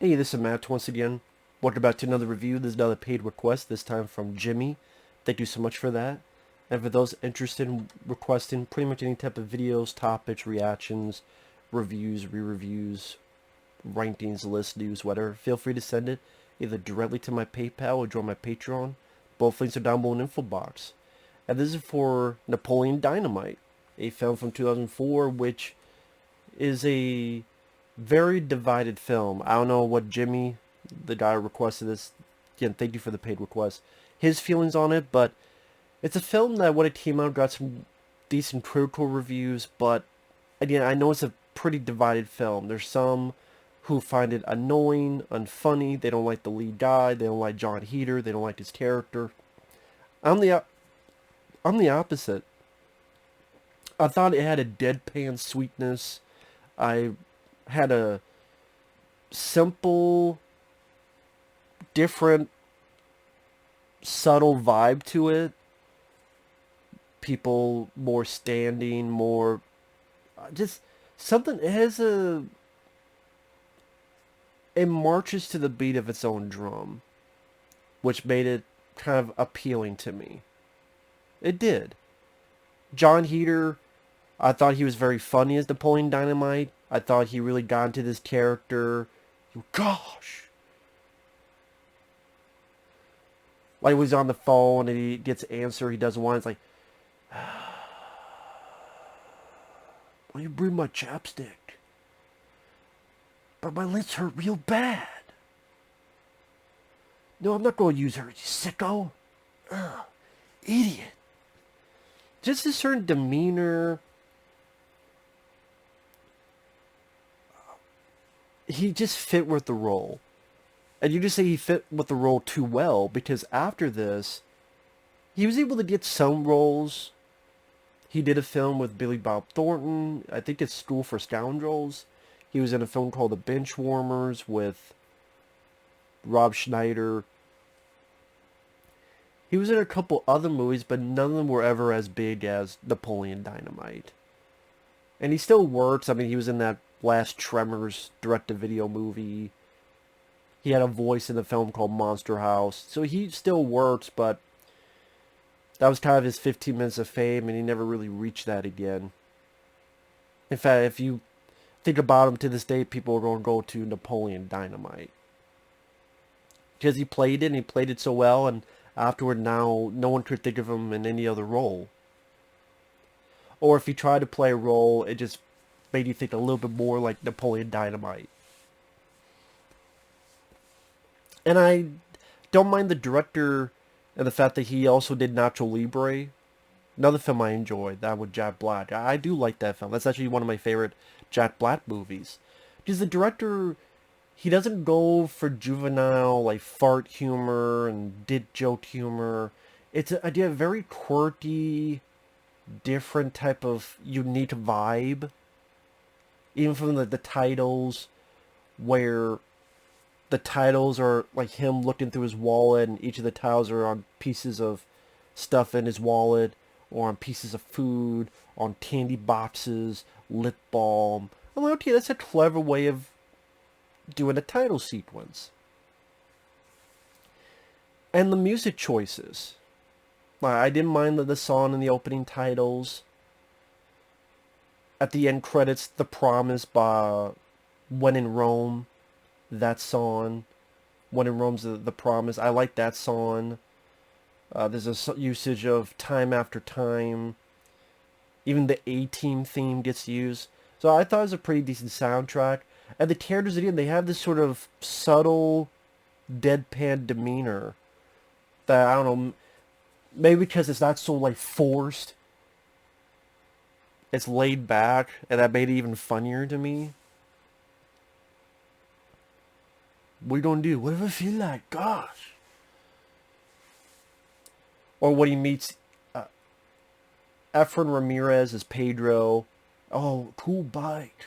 Hey, this is Matt once again. Welcome back to another review. This is another paid request, this time from Jimmy. Thank you so much for that. And for those interested in requesting pretty much any type of videos, topics, reactions, reviews, re-reviews, rankings, list, news, whatever, feel free to send it either directly to my PayPal or join my Patreon. Both links are down below in the info box. And this is for Napoleon Dynamite, a film from 2004, which is a very divided film. I don't know what Jimmy, the guy who requested this, again, thank you for the paid request, his feelings on it, but it's a film that when it came out got some decent critical reviews, but again, I know it's a pretty divided film. There's some who find it annoying, unfunny, they don't like the lead guy, they don't like Jon Heder, they don't like his character. I'm the I'm the opposite. I thought it had a deadpan sweetness. I had a simple, different, subtle vibe to it. People more standing, more just something. It has a. It marches to the beat of its own drum, which made it kind of appealing to me. It did. Jon Heder, I thought he was very funny as Napoleon Dynamite. I thought he really got into this character. Gosh! Like when he's on the phone and he gets an answer he doesn't want. It's like, why you bring my chapstick? But my lips hurt real bad. No, I'm not going to use her, you sicko. Ugh, idiot. Just a certain demeanor. He just fit with the role. And you just say he fit with the role too well, because after this, he was able to get some roles. He did a film with Billy Bob Thornton. I think it's School for Scoundrels. He was in a film called The Benchwarmers with Rob Schneider. He was in a couple other movies, but none of them were ever as big as Napoleon Dynamite. And he still works. I mean, he was in that last Tremors direct-to-video movie. He had a voice in the film called Monster House. So he still works, but that was kind of his 15 minutes of fame, and he never really reached that again. In fact, if you think about him to this day, people are going to go to Napoleon Dynamite. Because he played it, and he played it so well, and afterward now, no one could think of him in any other role. Or if he tried to play a role, it just made you think a little bit more like Napoleon Dynamite. And I don't mind the director and the fact that he also did Nacho Libre. Another film I enjoyed, that with Jack Black. I do like that film. That's actually one of my favorite Jack Black movies. Because the director, he doesn't go for juvenile, like, fart humor and dick joke humor. It's a very quirky, different type of unique vibe. Even from the titles, where the titles are like him looking through his wallet, and each of the titles are on pieces of stuff in his wallet, or on pieces of food, on candy boxes, lip balm. I'm like, okay, that's a clever way of doing a title sequence. And the music choices. Like, I didn't mind the song in the opening titles. At the end credits, The Promise by When in Rome. That song. When in Rome's the Promise. I like that song. There's a usage of Time After Time. Even the A-Team theme gets used. So I thought it was a pretty decent soundtrack. And the characters, again, they have this sort of subtle, deadpan demeanor that, I don't know, maybe because it's not so, like, forced. It's laid back, and that made it even funnier to me. What are you gonna do? Whatever I feel like, gosh. Or when he meets Efren Ramirez as Pedro. Oh, cool bike.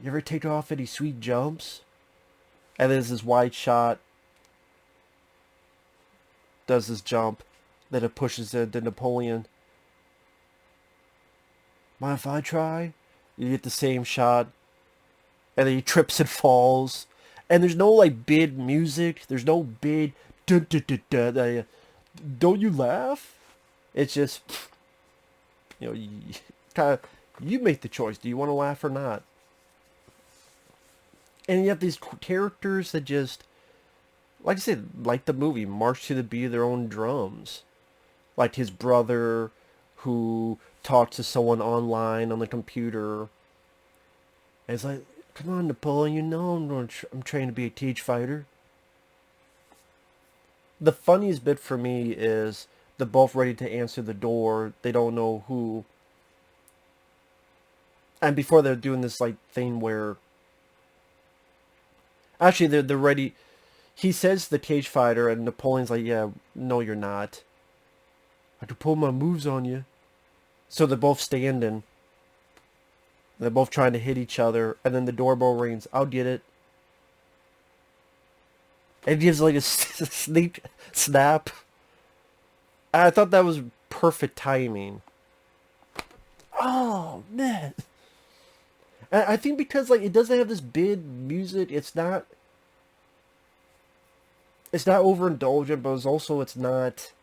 You ever take off any sweet jumps? And then there's this wide shot. Does this jump. Then it pushes into Napoleon. Mind if I try? You get the same shot. And then he trips and falls. And there's no like bid music. There's no bid. Dun, dun, dun, dun, don't you laugh? It's just, you kind of, you make the choice. Do you want to laugh or not? And you have these characters that just, like I said, like the movie, march to the beat of their own drums. Like his brother, who talks to someone online on the computer. And it's like, come on, Napoleon, you know I'm trained to be a cage fighter. The funniest bit for me is they're both ready to answer the door. They don't know who. And before they're doing this like thing where, actually they're ready. He says the cage fighter, and Napoleon's like, yeah, no, you're not. I could pull my moves on you. So they're both standing. They're both trying to hit each other, and then the doorbell rings. I'll get it. And it gives like a sneak snap. I thought that was perfect timing. Oh man. And I think because like it doesn't have this big music, it's not overindulgent, but it's not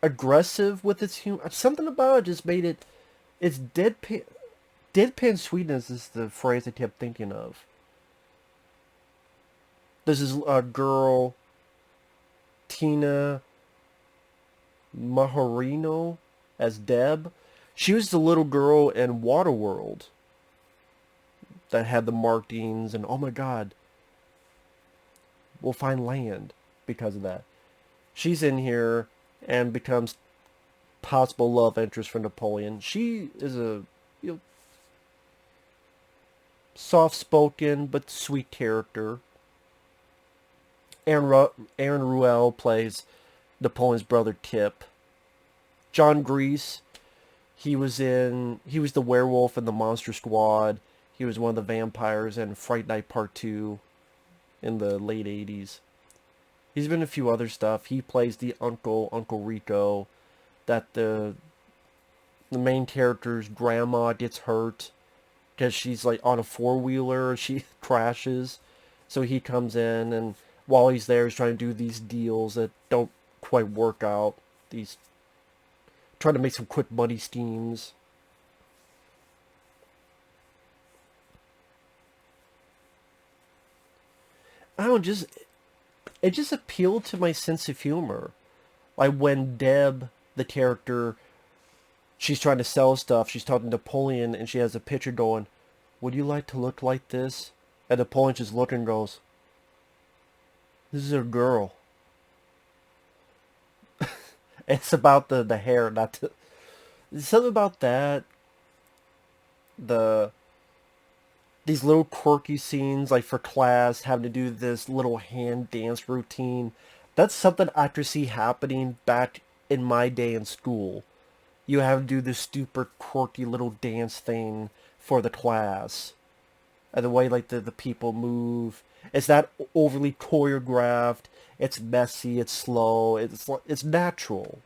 aggressive with its humor. Something about it just made it. It's deadpan. Deadpan sweetness is the phrase I kept thinking of. This is a girl, Tina Majorino, as Deb. She was the little girl in Waterworld that had the markings, and oh my god, we'll find land because of that. She's in here and becomes possible love interest for Napoleon. She is a soft-spoken but sweet character. Aaron Ruel plays Napoleon's brother Tip. John Grease, he was the werewolf in the Monster Squad. He was one of the vampires in Fright Night Part 2 in the late 80s. He's been in a few other stuff. He plays the Uncle Rico, that the main character's grandma gets hurt because she's like on a four-wheeler, she crashes. So he comes in, and while he's there, he's trying to do these deals that don't quite work out. Trying to make some quick money schemes. I don't it just appealed to my sense of humor. Like when Deb, the character, she's trying to sell stuff, she's talking to Napoleon, and she has a picture going, would you like to look like this? And Napoleon just looks and goes, this is a girl. It's about the hair, not the... Something about that. These little quirky scenes, like for class, having to do this little hand dance routine. That's something I could see happening back in my day in school. You have to do this stupid quirky little dance thing for the class. And the way like the people move. It's not overly choreographed. It's messy. It's slow. It's natural.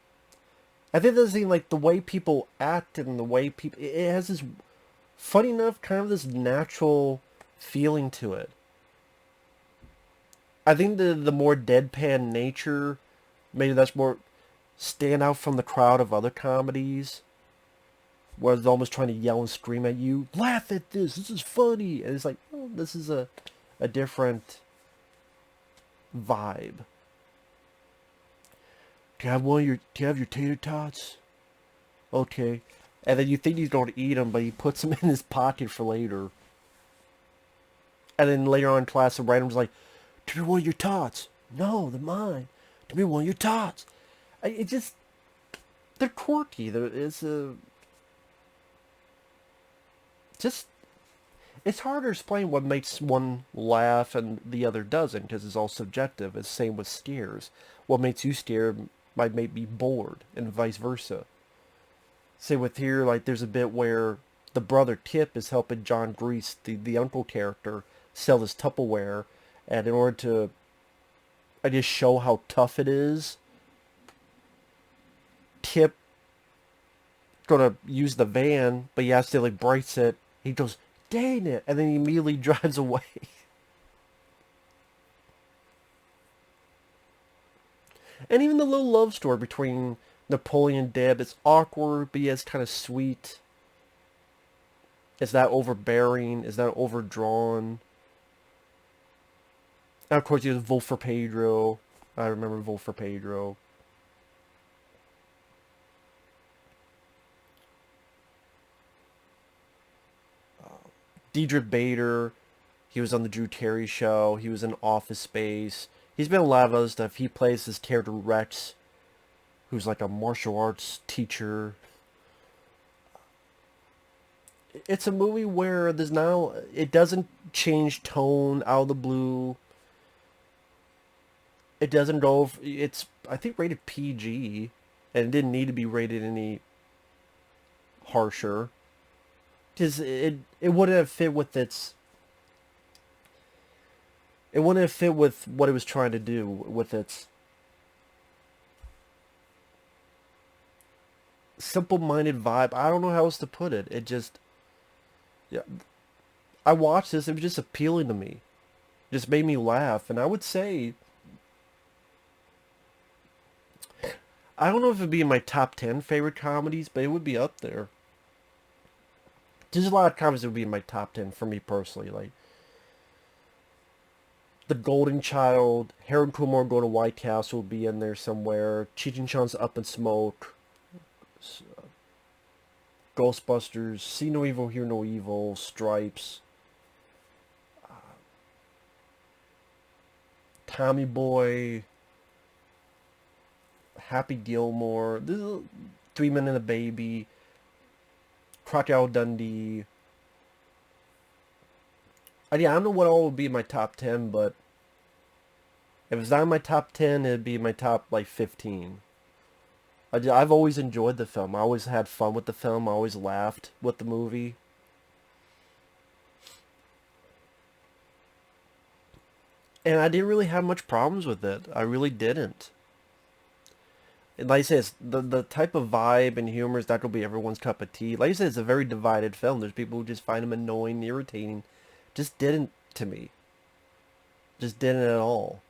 I think that's the thing, like the way people act and the way people... It has this, funny enough, kind of this natural feeling to it. I think the more deadpan nature, maybe that's more stand out from the crowd of other comedies, where they're almost trying to yell and scream at you, laugh at this is funny, and it's like, oh, this is a different vibe. Do you have your tater tots? Okay. And then you think he's going to eat them, but he puts them in his pocket for later. And then later on in class, the random's like, give me one of your tots. No, they're mine. Give me one of your tots. It just... They're quirky. It's hard to explain what makes one laugh and the other doesn't, because it's all subjective. It's the same with scares. What makes you scared might make me bored, and vice versa. Say with here, like there's a bit where the brother Tip is helping John Grease, the uncle character, sell this Tupperware, and in order to, I guess, show how tough it is, Tip gonna use the van, but he accidentally breaks it. He goes, dang it. And then he immediately drives away. And even the little love story between Napoleon and Deb, it's awkward, but yet it's kind of sweet. It's not overbearing. It's not overdrawn. And of course, you have Vote for Pedro. I remember Vote for Pedro. Diedrich Bader. He was on the Drew Carey Show. He was in Office Space. He's been in a lot of other stuff. He plays this character Rex, who's like a martial arts teacher. It's a movie where there's now, it doesn't change tone out of the blue. It doesn't go, it's, I think, rated PG, and it didn't need to be rated any harsher. Because it wouldn't have fit with its, it wouldn't have fit with what it was trying to do with its simple-minded vibe. I don't know how else to put it. It just, yeah, I watched this, it was just appealing to me. It just made me laugh, and I would say, I don't know if it'd be in my top 10 favorite comedies, but it would be up there. There's a lot of comedies that would be in my top 10 for me personally, like The Golden Child, Harold Kumar Go to White Castle will be in there somewhere, Cheech and Chong's Up in Smoke, Ghostbusters, See No Evil, Hear No Evil, Stripes, Tommy Boy, Happy Gilmore, this is 3 Men and a Baby, Crocodile Dundee. I don't know what all would be in my top 10, but if it's not in my top 10, it'd be in my top, like, 15. I've always enjoyed the film. I always had fun with the film. I always laughed with the movie. And I didn't really have much problems with it. I really didn't. And like I said, it's the type of vibe and humor is not going to be everyone's cup of tea. Like I said, it's a very divided film. There's people who just find him annoying and irritating. Just didn't to me. Just didn't at all.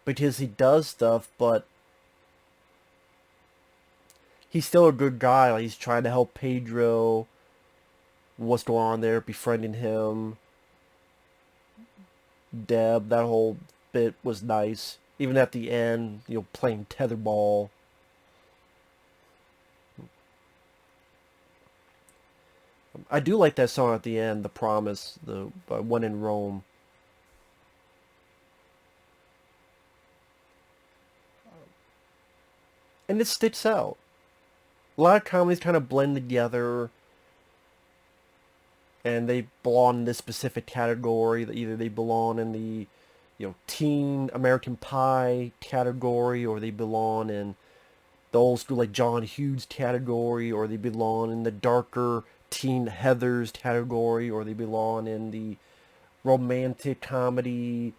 Because he does stuff, but he's still a good guy. Like, he's trying to help Pedro. What's going on there? Befriending him. Deb. That whole bit was nice. Even at the end, playing tetherball. I do like that song at the end, The Promise, the one in Rome. And it sticks out. A lot of comedies kind of blend together, and they belong in this specific category. Either they belong in the, teen American Pie category, or they belong in the old school, like, John Hughes category, or they belong in the darker teen Heathers category, or they belong in the romantic comedy.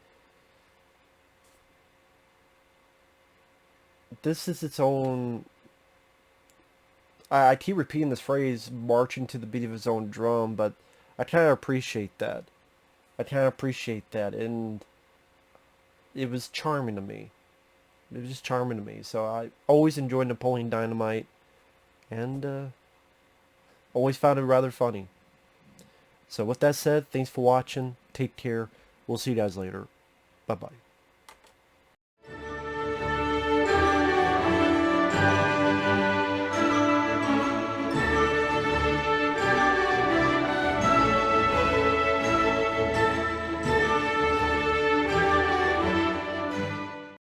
This is its own... I keep repeating this phrase, marching to the beat of his own drum, but I kind of appreciate that. And it was charming to me. It was just charming to me. So I always enjoyed Napoleon Dynamite, and always found it rather funny. So with that said, thanks for watching. Take care. We'll see you guys later. Bye-bye.